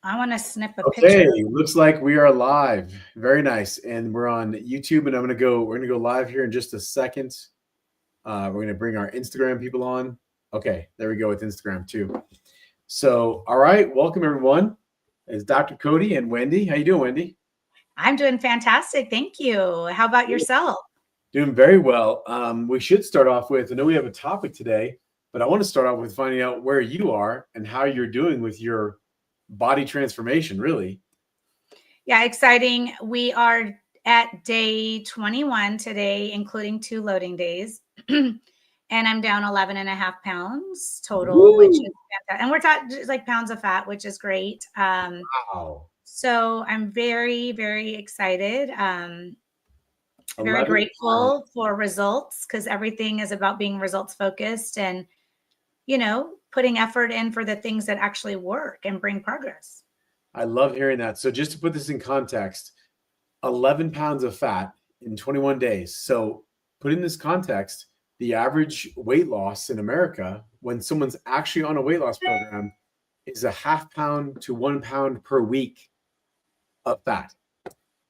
I want to snip a Okay, picture. looks like we are live. Very nice. And we're on YouTube and we're gonna go live here in just a second. We're gonna bring our Instagram people on. Okay, there we go with Instagram too. So, all right, welcome everyone. It's Dr. Cody and Wendy. How you doing, Wendy? I'm doing fantastic. Thank you. How about yourself? Doing very well. We should start off with, I know we have a topic today, but I want to start off with finding out where you are and how you're doing with your body transformation, really. Yeah, exciting. We are at day 21 today, including 2 loading days. And I'm down 11 and a half pounds total, which is Woo! fantastic. And we're talking just like pounds of fat, which is great. Wow. So I'm very, very excited. Very 11 pounds. grateful for results because everything is about being results focused and, putting effort in for the things that actually work and bring progress. I love hearing that. So just to put this in context, 11 pounds of fat in 21 days. So put in this context, the average weight loss in America when someone's actually on a weight loss program is a half pound to 1 pound per week of fat.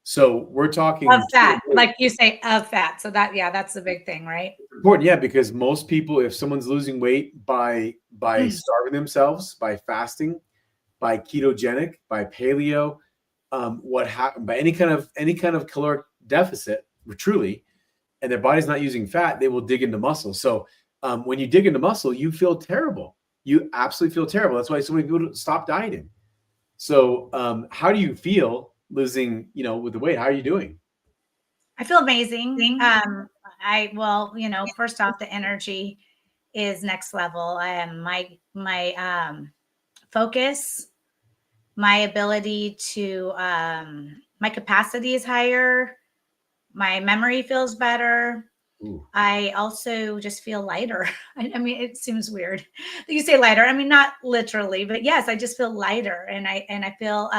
So we're Of talking fat, like you say, of fat. So that's the big thing, right? important, yeah, because most people, if someone's losing weight by starving themselves, by fasting, by ketogenic, by paleo, what happened by any kind of caloric deficit, truly, and their body's not using fat, they will dig into muscle. So when you dig into muscle, you feel terrible. You absolutely feel terrible. That's why so many people stop dieting. So how do you feel losing, with the weight? How are you doing? I feel amazing. First off, the energy is next level. I am my focus, my ability to my capacity is higher. My memory feels better. Ooh. I also just feel lighter. I mean, it seems weird that you say lighter. I mean, not literally, but yes, I just feel lighter, and I feel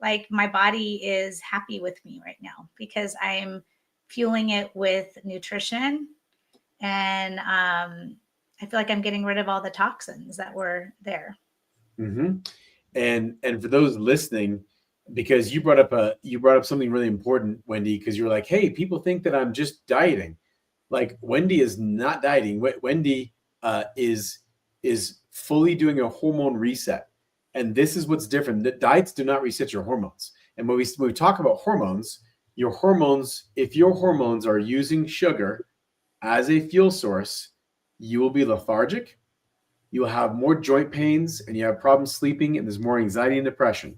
like my body is happy with me right now because I'm fueling it with nutrition, and I feel like I'm getting rid of all the toxins that were there. Mm-hmm. And for those listening, because you brought up something really important, Wendy, because you're like, hey, people think that I'm just dieting. Like Wendy is not dieting. Wendy is fully doing a hormone reset, and this is what's different. That diets do not reset your hormones. And when we talk about hormones, your hormones, if your hormones are using sugar as a fuel source, you will be lethargic, you will have more joint pains, and you have problems sleeping, and there's more anxiety and depression.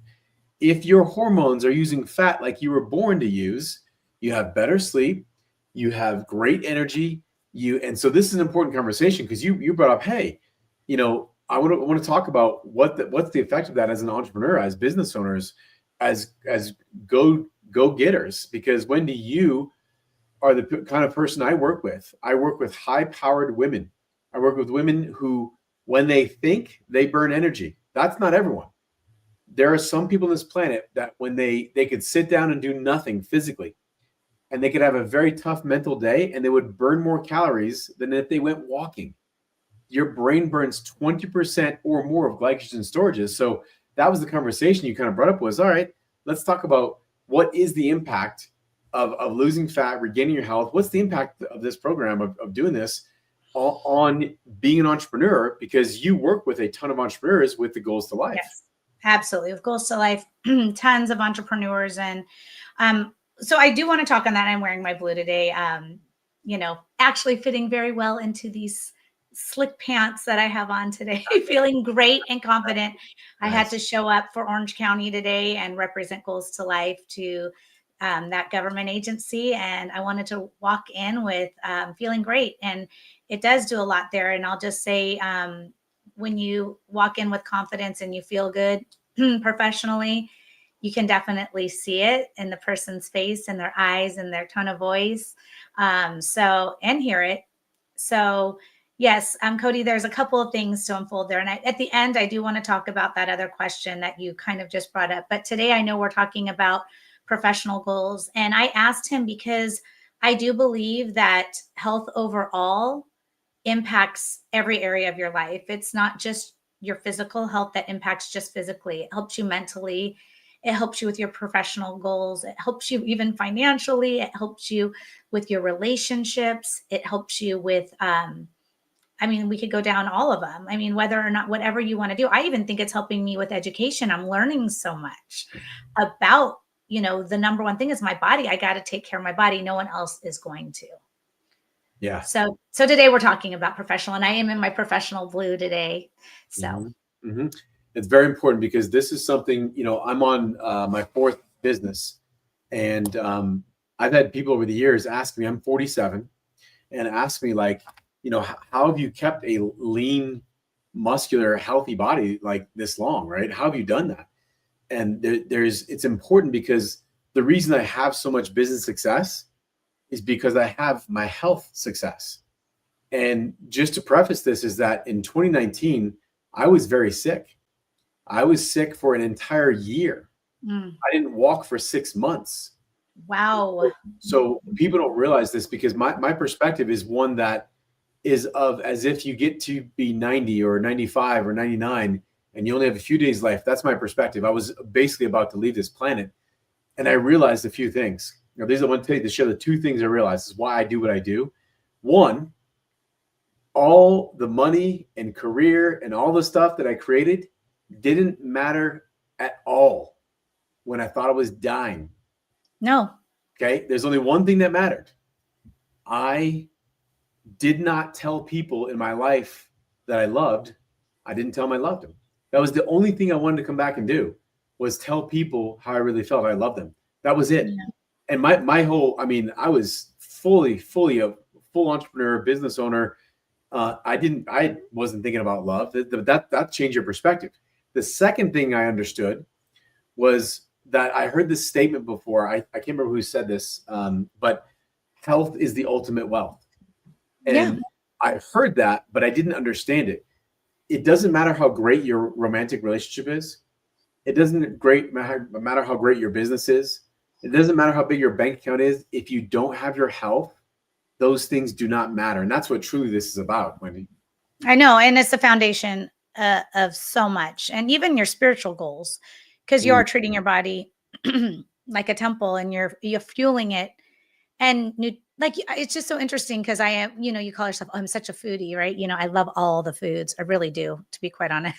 If your hormones are using fat like you were born to use, you have better sleep, you have great energy, and so this is an important conversation because you brought up, hey, I want to talk about what's the effect of that as an entrepreneur, as business owners, as go getters. Because Wendy, you are the kind of person I work with. I work with high powered women. I work with women who, when they think, they burn energy. That's not everyone. There are some people on this planet that when they could sit down and do nothing physically, and they could have a very tough mental day, and they would burn more calories than if they went walking. Your brain burns 20% or more of glycogen storages. So that was the conversation you kind of brought up was, all right, let's talk about what is the impact of losing fat, regaining your health. What's the impact of this program of doing this on being an entrepreneur? Because you work with a ton of entrepreneurs with the Goals to Life. Yes, absolutely. With Goals to Life, tons of entrepreneurs. And so I do want to talk on that. I'm wearing my blue today, actually fitting very well into these slick pants that I have on today, feeling great and confident. I had to show up for Orange County today and represent Goals to Life to that government agency. And I wanted to walk in with feeling great. And it does do a lot there. And I'll just say, when you walk in with confidence and you feel good professionally, you can definitely see it in the person's face and their eyes and their tone of voice. And hear it. So yes, Cody, there's a couple of things to unfold there. And at the end, I do want to talk about that other question that you kind of just brought up. But today I know we're talking about professional goals. And I asked him because I do believe that health overall impacts every area of your life. It's not just your physical health that impacts just physically. It helps you mentally. It helps you with your professional goals. It helps you even financially. It helps you with your relationships. It helps you with, I mean, we could go down all of them. I mean, whether or not, whatever you want to do. I even think it's helping me with education. I'm learning so much about, the number one thing is my body. I got to take care of my body. No one else is going to. Yeah. So today we're talking about professional, and I am in my professional blue today. So Mm-hmm. It's very important because this is something, I'm on my fourth business, and I've had people over the years ask me, I'm 47, and ask me like, how have you kept a lean, muscular, healthy body like this long, right? How have you done that? And it's important because the reason I have so much business success is because I have my health success. And just to preface this is that in 2019, I was very sick. I was sick for an entire year. I didn't walk for 6 months. Wow. So people don't realize this because my perspective is one that is of as if you get to be 90 or 95 or 99 and you only have a few days left. That's my perspective. I was basically about to leave this planet, and I realized a few things. These I want to tell you to share the two things I realized is why I do what I do. One, all the money and career and all the stuff that I created didn't matter at all when I thought I was dying. No. Okay. There's only one thing that mattered. I did not tell people in my life that I loved. I didn't tell them I loved them. That was the only thing I wanted to come back and do, was tell people how I really felt. I loved them. That was it. Yeah. And my whole, I was fully a full entrepreneur, business owner. I wasn't thinking about love. That changed your perspective. The second thing I understood was that I heard this statement before. I can't remember who said this, but health is the ultimate wealth. And I heard that, but I didn't understand it. It doesn't matter how great your romantic relationship is. It doesn't matter how great your business is. It doesn't matter how big your bank account is. If you don't have your health, those things do not matter. And that's what truly this is about, Wendy. I know. And it's the foundation of so much, and even your spiritual goals, because you are treating your body like a temple, and you're fueling it. And like, it's just so interesting because I am, you call yourself, oh, I'm such a foodie, right? I love all the foods. I really do, to be quite honest.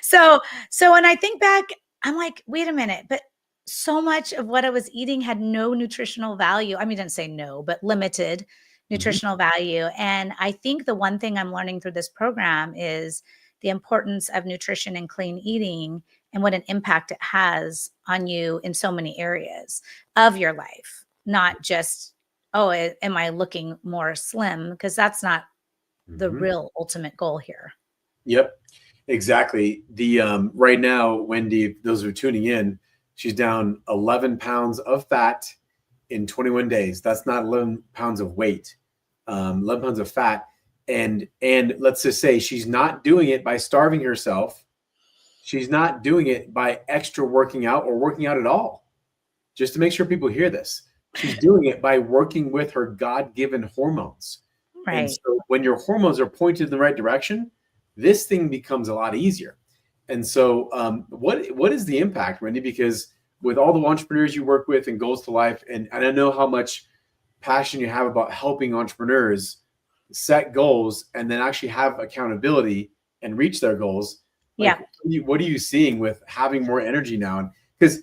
So when I think back, I'm like, wait a minute, but so much of what I was eating had no nutritional value. I mean, I didn't say no, but limited nutritional value. And I think the one thing I'm learning through this program is the importance of nutrition and clean eating, and what an impact it has on you in so many areas of your life. Not just, oh, am I looking more slim? Because that's not the real ultimate goal here. Yep, exactly. The right now, Wendy, those who are tuning in, she's down 11 pounds of fat in 21 days. That's not 11 pounds of weight, 11 pounds of fat. And let's just say she's not doing it by starving herself. She's not doing it by extra working out or working out at all. Just to make sure people hear this. She's doing it by working with her God-given hormones. Right. And so when your hormones are pointed in the right direction, this thing becomes a lot easier. And so what is the impact, Wendy? Because with all the entrepreneurs you work with and Goals to Life, and I know how much passion you have about helping entrepreneurs set goals and then actually have accountability and reach their goals. Like, what are you seeing with having more energy now? Because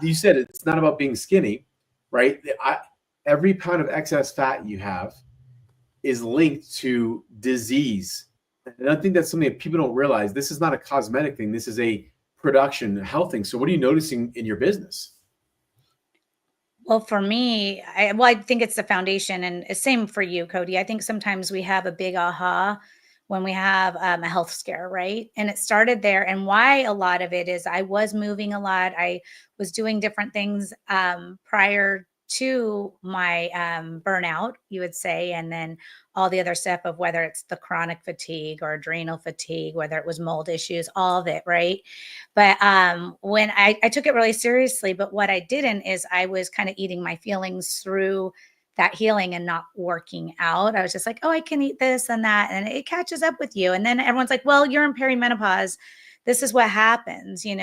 you said it's not about being skinny, right? Every pound of excess fat you have is linked to disease. And I think that's something that people don't realize. This is not a cosmetic thing. This is a production health thing. So what are you noticing in your business? Well, for me, I think it's the foundation, and same for you, Cody. I think sometimes we have a big aha when we have a health scare, right? And it started there. And why a lot of it is I was moving a lot. I was doing different things prior to my burnout, you would say, and then all the other stuff of whether it's the chronic fatigue or adrenal fatigue, whether it was mold issues, all of it, right? But when I took it really seriously, but what I didn't is I was kind of eating my feelings through that healing and not working out. I was just like, oh, I can eat this and that. And it catches up with you. And then everyone's like, well, you're in perimenopause. This is what happens, and,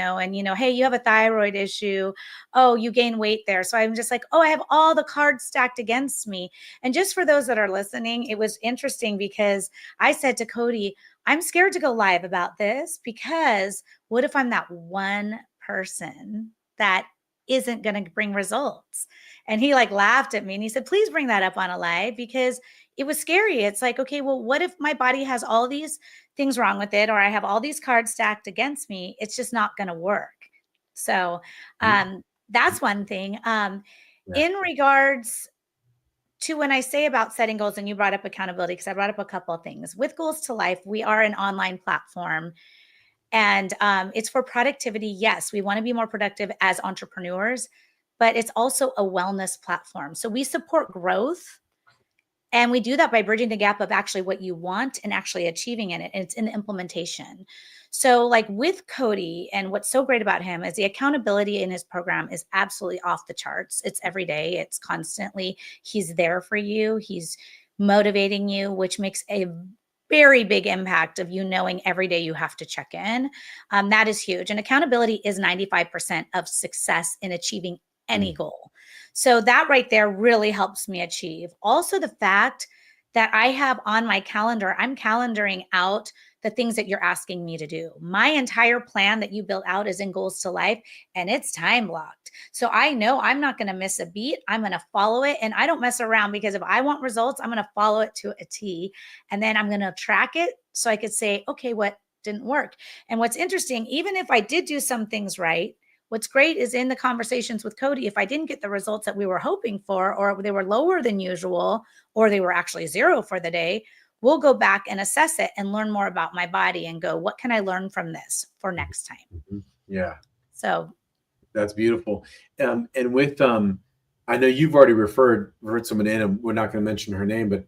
hey, you have a thyroid issue. Oh, you gain weight there. So I'm just like, oh, I have all the cards stacked against me. And just for those that are listening, it was interesting because I said to Cody, I'm scared to go live about this because what if I'm that one person that isn't going to bring results? And he like laughed at me and he said, please bring that up on a live, because it was scary. It's like, okay, well, what if my body has all these things wrong with it, or I have all these cards stacked against me? It's just not going to work. So that's one thing. In regards to when I say about setting goals, and you brought up accountability, because I brought up a couple of things. With Goals to Life, we are an online platform, and it's for productivity. Yes, we want to be more productive as entrepreneurs, but it's also a wellness platform. So we support growth, and we do that by bridging the gap of actually what you want and actually achieving in it. And it's in the implementation. So like with Cody, and what's so great about him is the accountability in his program is absolutely off the charts. It's every day. It's constantly, he's there for you. He's motivating you, which makes a very big impact of knowing every day you have to check in. That is huge. And accountability is 95% of success in achieving any goal. So that right there really helps me achieve. Also, the fact that I have on my calendar, I'm calendaring out the things that you're asking me to do. My entire plan that you built out is in Goals to Life, and it's time blocked. So I know I'm not going to miss a beat. I'm going to follow it, and I don't mess around, because if I want results, I'm going to follow it to a T, and then I'm going to track it so I could say, okay, what didn't work? And what's interesting, even if I did do some things right, what's great is in the conversations with Cody, if I didn't get the results that we were hoping for, or they were lower than usual, or they were actually 0 for the day, we'll go back and assess it and learn more about my body and go, what can I learn from this for next time? Yeah. So that's beautiful. And with, I know you've already referred someone in, and we're not going to mention her name, but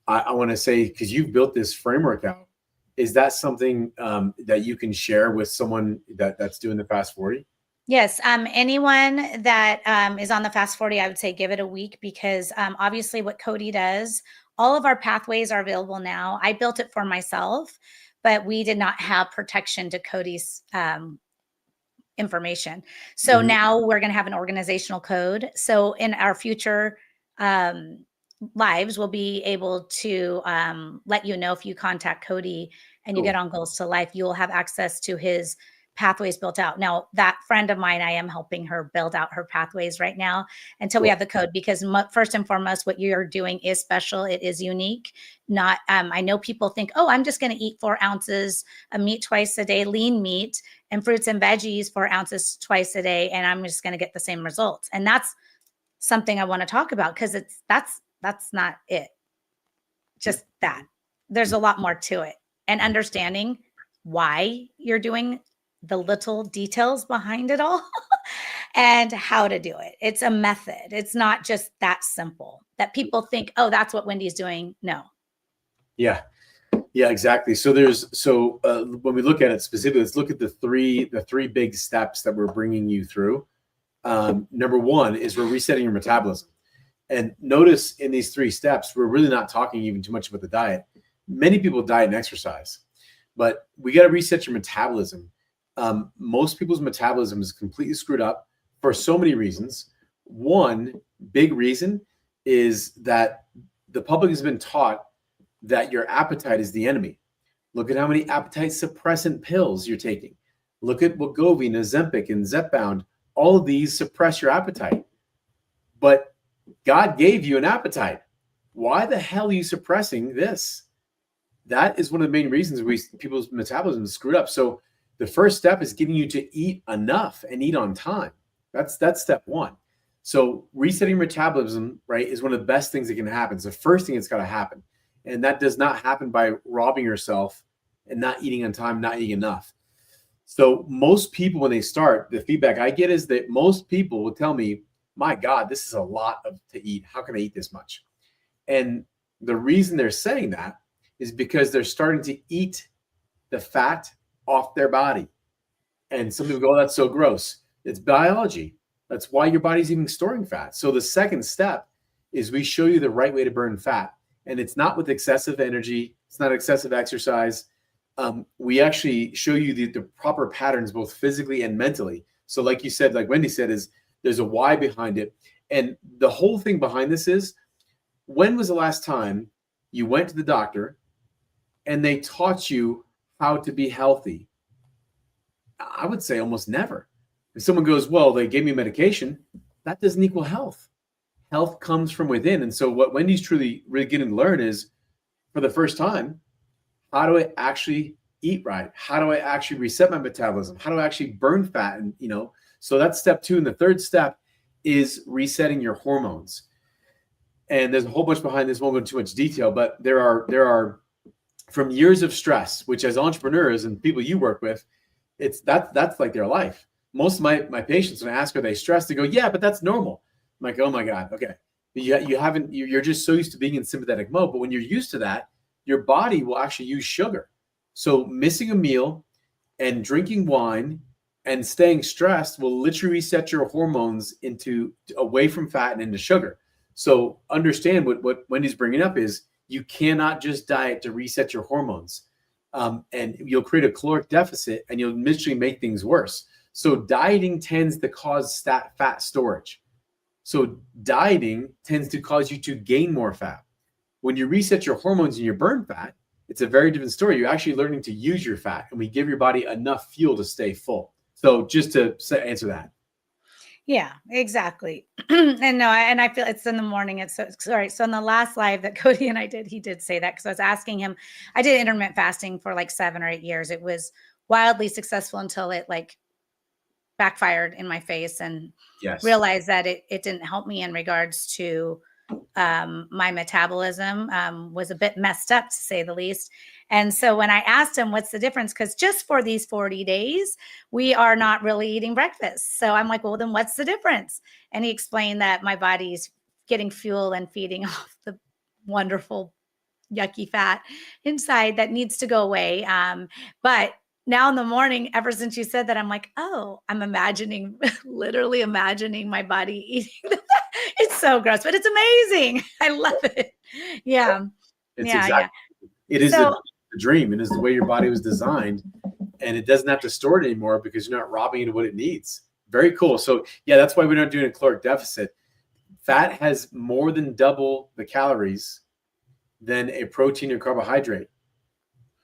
I want to say, because you've built this framework out, is that something that you can share with someone that's doing the Fast 40? Yes. Anyone that is on the Fast 40, I would say give it a week, because obviously what Cody does, all of our pathways are available now. I built it for myself, but we did not have protection to Cody's information. So now we're going to have an organizational code. So in our future lives, we'll be able to let you know if you contact Cody and you get on Goals to Life, you will have access to his pathways built out. Now, that friend of mine, I am helping her build out her pathways right now until we have the code, because first and foremost, what you're doing is special. It is unique. Not, I know people think, oh, I'm just going to eat 4 ounces of meat twice a day, lean meat, and fruits and veggies 4 ounces twice a day, and I'm just going to get the same results. And that's something I want to talk about, because that's not it. Just that. There's a lot more to it, and understanding why you're doing the little details behind it all and how to do it. It's a method. It's not just that simple that people think, oh, that's what Wendy's doing. No. Yeah, exactly. So when we look at it specifically, let's look at the three big steps that we're bringing you through. Number 1 is we're resetting your metabolism. And notice in these 3 steps, we're really not talking even too much about the diet. Many people diet and exercise, but we got to reset your metabolism. Most people's metabolism is completely screwed up for so many reasons. One big reason is that the public has been taught that your appetite is the enemy. Look at how many appetite suppressant pills you're taking. Look at Wegovy, Ozempic, and Zepbound. All of these suppress your appetite. But God gave you an appetite. Why the hell are you suppressing this? That is one of the main reasons people's metabolism is screwed up. So the first step is getting you to eat enough and eat on time. That's step 1. So resetting metabolism, right, is one of the best things that can happen. It's the first thing that's got to happen. And that does not happen by robbing yourself and not eating on time, not eating enough. So most people, when they start, the feedback I get is that most people will tell me, my God, this is a lot to eat. How can I eat this much? And the reason they're saying that is because they're starting to eat the fat off their body. And some people go, oh, that's so gross. It's biology. That's why your body's even storing fat. So the second step is we show you the right way to burn fat. And it's not with excessive energy. It's not excessive exercise. We actually show you the proper patterns, both physically and mentally. So like you said, like Wendy said, is there's a why behind it. And the whole thing behind this is, when was the last time you went to the doctor and they taught you how to be healthy? I would say almost never. If someone goes, well, they gave me medication, that doesn't equal health. Health comes from within. And so what Wendy's really getting to learn is, for the first time, how do I actually eat right? How do I actually reset my metabolism? How do I actually burn fat? And, so that's step 2. And the third step is resetting your hormones. And there's a whole bunch behind this. Won't go into too much detail, but there are from years of stress, which as entrepreneurs and people you work with, that's like their life. Most of my patients, when I ask, are they stressed? They go, yeah, but that's normal. I'm like, oh my God. Okay. You're just so used to being in sympathetic mode. But when you're used to that, your body will actually use sugar. So missing a meal and drinking wine and staying stressed will literally reset your hormones away from fat and into sugar. So understand what Wendy's bringing up is, you cannot just diet to reset your hormones. And you'll create a caloric deficit and you'll literally make things worse. So dieting tends to cause fat storage. So dieting tends to cause you to gain more fat. When you reset your hormones and you burn fat, it's a very different story. You're actually learning to use your fat, and we give your body enough fuel to stay full. So just to answer that. Yeah, exactly. And I feel it's in the morning. It's sorry. So in the last live that Cody and I did, he did say that, because I was asking him, I did intermittent fasting for like 7 or 8 years. It was wildly successful until it like backfired in my face, and realized that it didn't help me in regards to my metabolism was a bit messed up, to say the least. And so when I asked him, what's the difference? Because just for these 40 days, we are not really eating breakfast. So I'm like, well, then what's the difference? And he explained that my body's getting fuel and feeding off the wonderful, yucky fat inside that needs to go away. But now in the morning, ever since you said that, I'm like, oh, I'm literally imagining my body eating that. It's so gross, but it's amazing. I love it. Yeah. It is the dream. It is the way your body was designed, and it doesn't have to store it anymore because you're not robbing it of what it needs. Very cool. So yeah, that's why we're not doing a caloric deficit. Fat has more than double the calories than a protein or carbohydrate.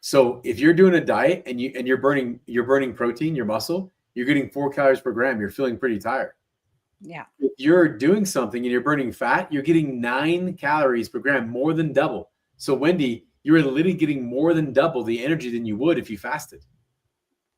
So if you're doing a diet and you're burning protein, your muscle, you're getting 4 calories per gram. You're feeling pretty tired. Yeah. If you're doing something and you're burning fat, you're getting 9 calories per gram, more than double. So Wendy, you're literally getting more than double the energy than you would if you fasted.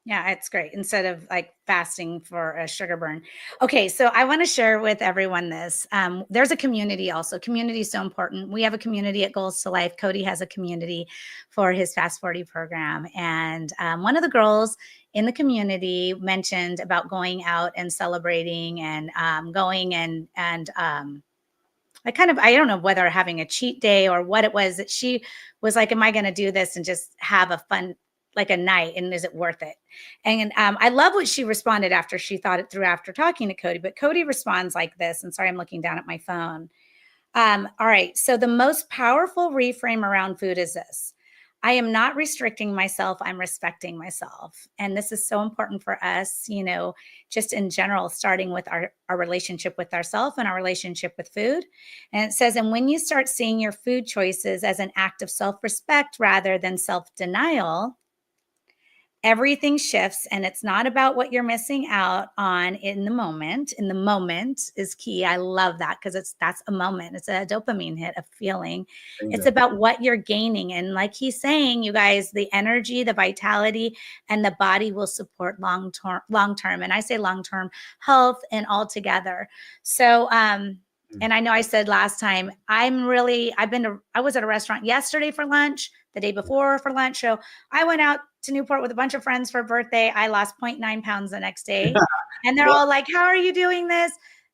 Yeah, it's great. Instead of like fasting for a sugar burn. Okay, so I want to share with everyone this. There's a community also. Community is so important. We have a community at Goals to Life. Cody has a community for his Fast 40 program. And one of the girls in the community mentioned about going out and celebrating and going and I don't know whether having a cheat day or what it was, that she was like, am I going to do this and just have a fun, like a night, and is it worth it? And I love what she responded after she thought it through after talking to Cody. But Cody responds like this, and sorry, I'm looking down at my phone. All right. So the most powerful reframe around food is this: I am not restricting myself. I'm respecting myself. And this is so important for us, just in general, starting with our relationship with ourselves and our relationship with food. And it says, and when you start seeing your food choices as an act of self-respect rather than self-denial, everything shifts, and it's not about what you're missing out on in the moment. In the moment is key. I love that, because that's a moment. It's a dopamine hit, a feeling. It's about what you're gaining. And like he's saying, you guys, the energy, the vitality, and the body will support long-term. And I say long-term health and all together. So, and I know I said last time, I was at a restaurant yesterday for lunch, the day before for lunch. So I went out to Newport with a bunch of friends for a birthday. I lost 0.9 pounds the next day. And they're all like, how are you doing this?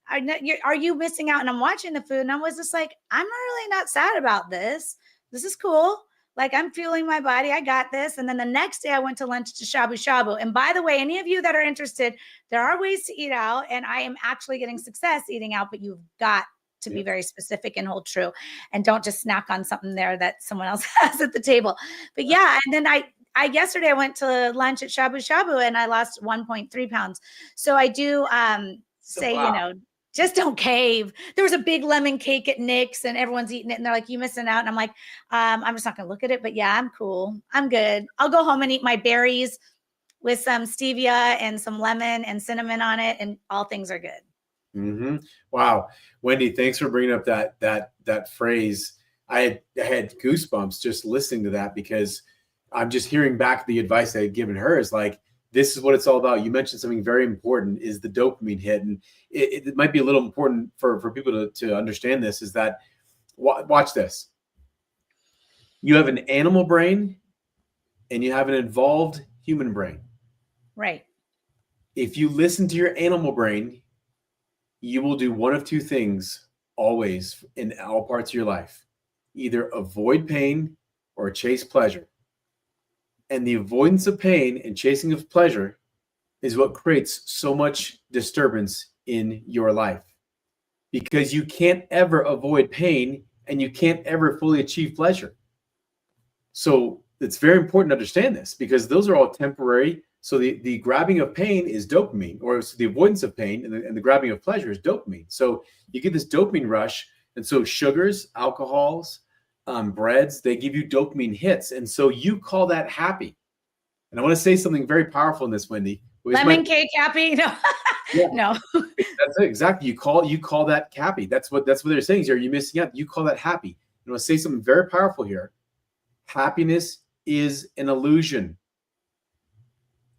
Are you missing out? And I'm watching the food, and I was just like, I'm really not sad about this. This is cool. Like, I'm fueling my body. I got this. And then the next day I went to lunch to Shabu Shabu. And by the way, any of you that are interested, there are ways to eat out, and I am actually getting success eating out, but you've got to be very specific and hold true, and don't just snack on something there that someone else has at the table. But yeah, and then I yesterday I went to lunch at Shabu Shabu and I lost 1.3 pounds. So I do say, wow. just don't cave. There was a big lemon cake at Nick's and everyone's eating it and they're like, you missing out. And I'm like, I'm just not gonna look at it, but yeah, I'm cool. I'm good. I'll go home and eat my berries with some stevia and some lemon and cinnamon on it, and all things are good. Mm-hmm. Wow, Wendy, thanks for bringing up that phrase. I had goosebumps just listening to that because I'm just hearing back the advice I had given her is like, this is what it's all about. You mentioned something very important is the dopamine hit. And it might be a little important for people to understand this is that, watch this. You have an animal brain and you have an involved human brain. Right. If you listen to your animal brain, you will do one of two things always in all parts of your life. Either avoid pain or chase pleasure. And the avoidance of pain and chasing of pleasure is what creates so much disturbance in your life. Because you can't ever avoid pain and you can't ever fully achieve pleasure. So it's very important to understand this because those are all temporary. So the grabbing of pain is dopamine, or so the avoidance of pain and the grabbing of pleasure is dopamine. So you get this dopamine rush. And so sugars, alcohols, breads, they give you dopamine hits. And so you call that happy. And I want to say something very powerful in this, Wendy. Lemon cake happy? No. Yeah. No. That's it, exactly. You call that happy. That's what they're saying is, are you missing out? You call that happy. And I want to say something very powerful here. Happiness is an illusion.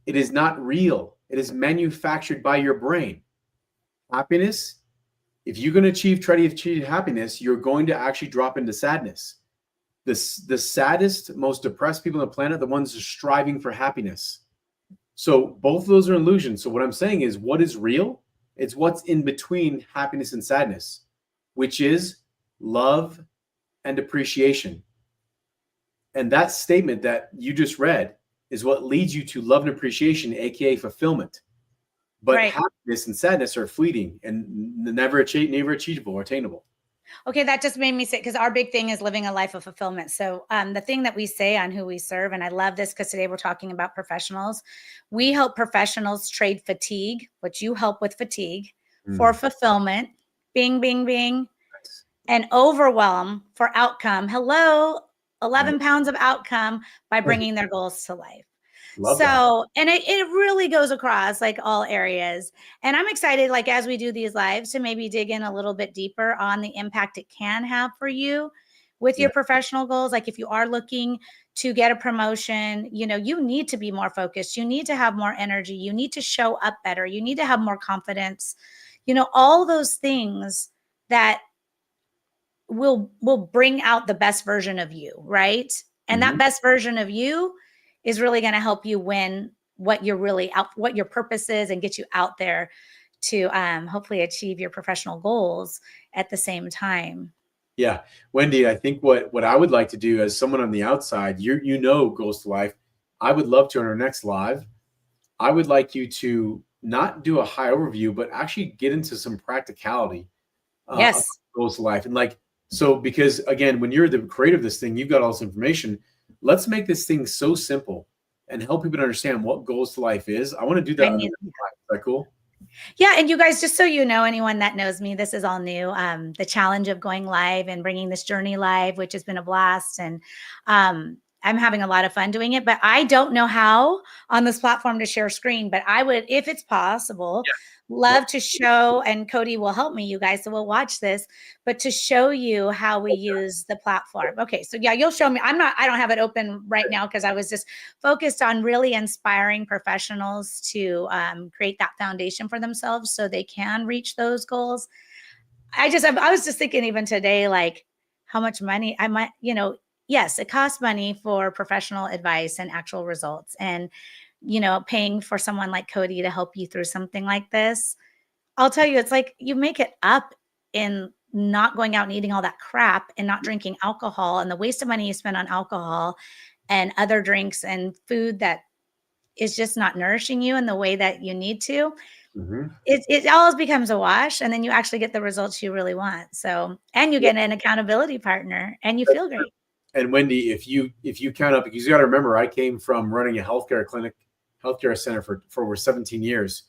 It is not real. It is manufactured by your brain. Happiness, if you're going to try to achieve happiness, you're going to actually drop into sadness. The saddest, most depressed people on the planet, the ones who are striving for happiness. So both of those are illusions. So what I'm saying is, what is real? It's what's in between happiness and sadness, which is love and appreciation. And that statement that you just read is what leads you to love and appreciation, aka fulfillment. But right. Happiness and sadness are fleeting and never achievable or attainable. Okay, that just made me say, because our big thing is living a life of fulfillment. So the thing that we say on Who We Serve, and I love this because today we're talking about professionals. We help professionals trade fatigue, which you help with fatigue, for fulfillment, bing, bing, bing, and overwhelm for outcome. Hello, 11 pounds of outcome by bringing their goals to life. Love that. And it really goes across like all areas. And I'm excited, like as we do these lives, to maybe dig in a little bit deeper on the impact it can have for you with your professional goals. Like if you are looking to get a promotion, you need to be more focused. You need to have more energy. You need to show up better. You need to have more confidence. All those things that will bring out the best version of you, right? And that best version of you is really going to help you win what your purpose is and get you out there to hopefully achieve your professional goals at the same time. Yeah. Wendy, I think what I would like to do as someone on the outside, Goals to Life, I would love to on our next live, I would like you to not do a high overview, but actually get into some practicality. Yes. Goals to Life. And because again, when you're the creator of this thing, you've got all this information. Let's make this thing so simple and help people understand what Goals to Life is. I want to do that. Is that cool? Yeah. And you guys, just so you know, anyone that knows me, this is all new. The challenge of going live and bringing this journey live, which has been a blast. And I'm having a lot of fun doing it, but I don't know how on this platform to share screen, but I would, if it's possible, love to show, and Cody will help me, you guys, so we'll watch this, but to show you how we use the platform. Okay. So yeah, you'll show me. I don't have it open right now because I was just focused on really inspiring professionals to create that foundation for themselves so they can reach those goals. I was just thinking even today, like how much money I might, yes, it costs money for professional advice and actual results. And paying for someone like Cody to help you through something like this, I'll tell you, it's like you make it up in not going out and eating all that crap and not drinking alcohol and the waste of money you spend on alcohol and other drinks and food that is just not nourishing you in the way that you need to, Mhm. it always becomes a wash, and then you actually get the results you really want. So, and you Yeah, get an accountability partner and you that's feel true. great. And Wendy, if you count up, because you got to remember, I came from running a healthcare center for over 17 years.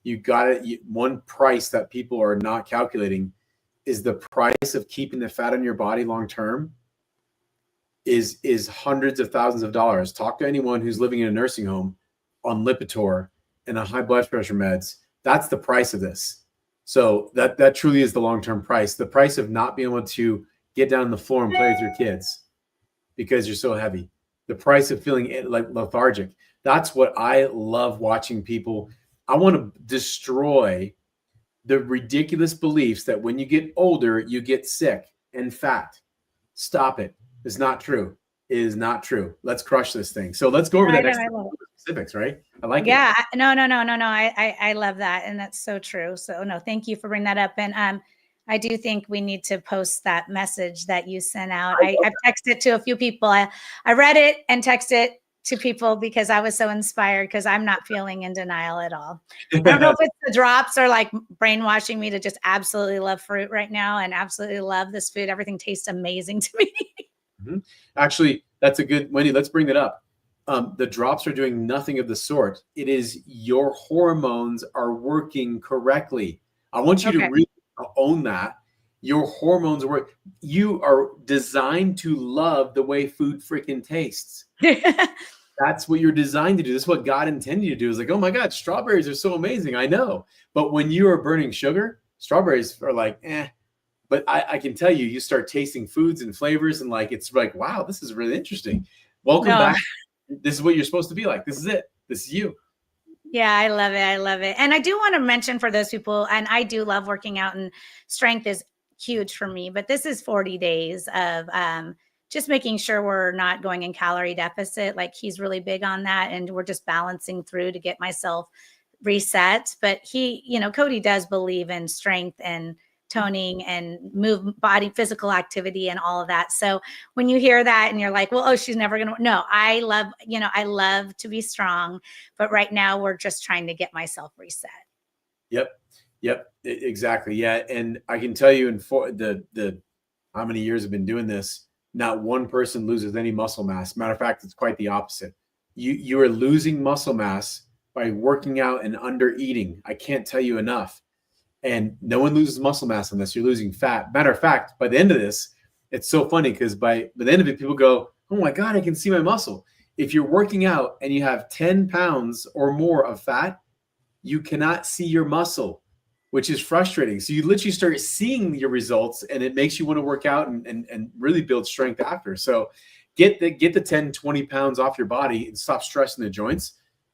You got it. One price that people are not calculating is the price of keeping the fat on your body long term is hundreds of thousands of dollars. Talk to anyone who's living in a nursing home on Lipitor and on high blood pressure meds. That's the price of this. So that truly is the long-term price. The price of not being able to get down on the floor and play with your kids because you're so heavy. The price of feeling like lethargic. That's what I love watching people. I want to destroy the ridiculous beliefs that when you get older, you get sick and fat. Stop it. It's not true. It is not true. Let's crush this thing. So let's go over I that know, next I love it. specifics, right? I like it. Yeah, no, no, no, no, no. I love that, and that's so true. So no, thank you for bringing that up. And I do think we need to post that message that you sent out. I've texted to a few people. I read it and texted it to people because I was so inspired because I'm not feeling in denial at all. I don't know if it's the drops or like brainwashing me to just absolutely love fruit right now and absolutely love this food. Everything tastes amazing to me. Mhm. Actually, that's a good, Wendy, let's bring that up. The drops are doing nothing of the sort. It is your hormones are working correctly. I want you to Okay. really own that. Your hormones work. You are designed to love the way food freaking tastes. That's what you're designed to do. This is what God intended you to do. Is like, oh my God, strawberries are so amazing. I know. But when you are burning sugar, strawberries are like, eh. But I can tell you, you start tasting foods and flavors, and like it's like, wow, this is really interesting. Welcome No. back. This is what you're supposed to be like. This is it. This is you. Yeah, I love it. I love it. And I do want to mention for those people, and I do love working out, and strength is huge for me, but this is 40 days of just making sure we're not going in calorie deficit. Like he's really big on that. And we're just balancing through to get myself reset. But he, Cody does believe in strength and toning and move body physical activity and all of that. So when you hear that and you're like, well, oh, she's never gonna, no, I love to be strong, but right now we're just trying to get myself reset. Yep. Yep. Exactly. Yeah. And I can tell you in for the how many years I've been doing this, not one person loses any muscle mass. Matter of fact, it's quite the opposite. You are losing muscle mass by working out and under eating. I can't tell you enough. And no one loses muscle mass unless you're losing fat. Matter of fact, by the end of this, it's so funny because by the end of it, people go, oh my God, I can see my muscle. If you're working out and you have 10 pounds or more of fat, you cannot see your muscle, which is frustrating. So you literally start seeing your results and it makes you want to work out and really build strength after. So get the 10, 20 pounds off your body and stop stressing the joints.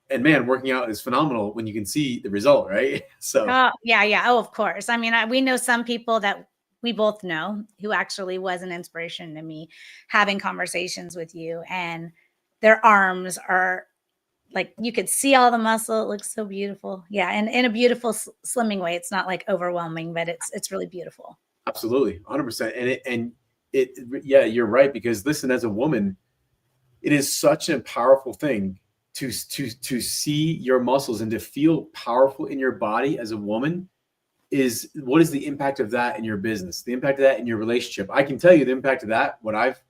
And man, working out is phenomenal when you can see the result, right? So Oh, yeah, yeah. Oh, of course. I mean, we know some people that we both know who actually was an inspiration to me having conversations with you, and their arms are like you could see all the muscle. It looks so beautiful. Yeah, and in a beautiful slimming way. It's not like overwhelming, but it's really beautiful. absolutely, 100%. And yeah, you're right. Because listen, as a woman, it is such a powerful thing to see your muscles and to feel powerful in your body as a woman. Is what is the impact of that in your business? The impact of that in your relationship? I can tell you the impact of that when I've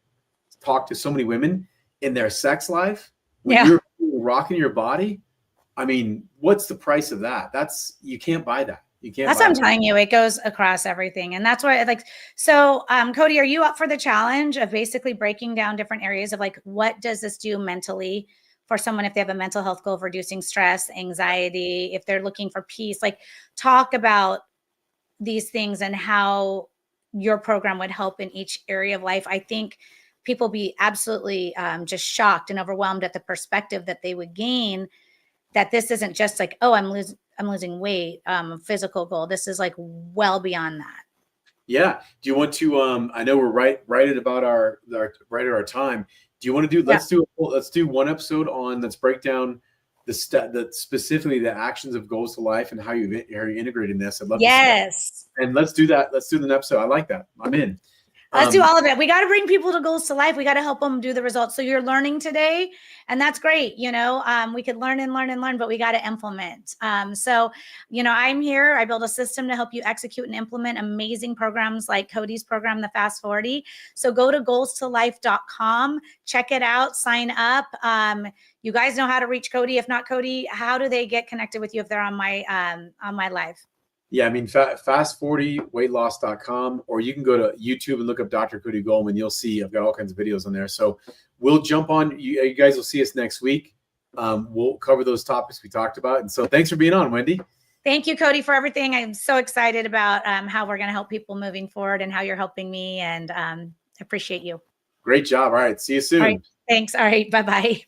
talked to so many women in their sex life. When Yeah. you're rocking your body, I mean, what's the price of that? You can't buy that. You can't That's buy what I'm that. telling you. It goes across everything. And that's why so Cody, are you up for the challenge of basically breaking down different areas of like, what does this do mentally for someone if they have a mental health goal of reducing stress, anxiety, if they're looking for peace, like talk about these things and how your program would help in each area of life. I think people be absolutely just shocked and overwhelmed at the perspective that they would gain, that this isn't just like, oh, I'm losing weight, physical goal. This is like well beyond that. Yeah. Do you want to? I know we're right at about our right at our time. Do you want to do? Yeah. Let's do one episode on. Let's break down the specifically the actions of goals to life and how you integrating this. I'd love to see that. Yes. And let's do that. Let's do the episode. I like that. I'm in. Let's do all of it. We got to bring people to Goals to Life. We got to help them do the results. So you're learning today, and that's great. We could learn and learn and learn, but we got to implement. So, I'm here. I build a system to help you execute and implement amazing programs like Cody's program, the Fast 40. So go to goalstolife.com, check it out, sign up. You guys know how to reach Cody. If not Cody, how do they get connected with you if they're on my live? Yeah, I mean, fast40weightloss.com, or you can go to YouTube and look up Dr. Cody Goldman. You'll see I've got all kinds of videos on there. So we'll jump on. You guys will see us next week. We'll cover those topics we talked about. And so thanks for being on, Wendy. Thank you, Cody, for everything. I'm so excited about how we're going to help people moving forward and how you're helping me. And I appreciate you. Great job. All right. See you soon. All right. Thanks. All right. Bye-bye.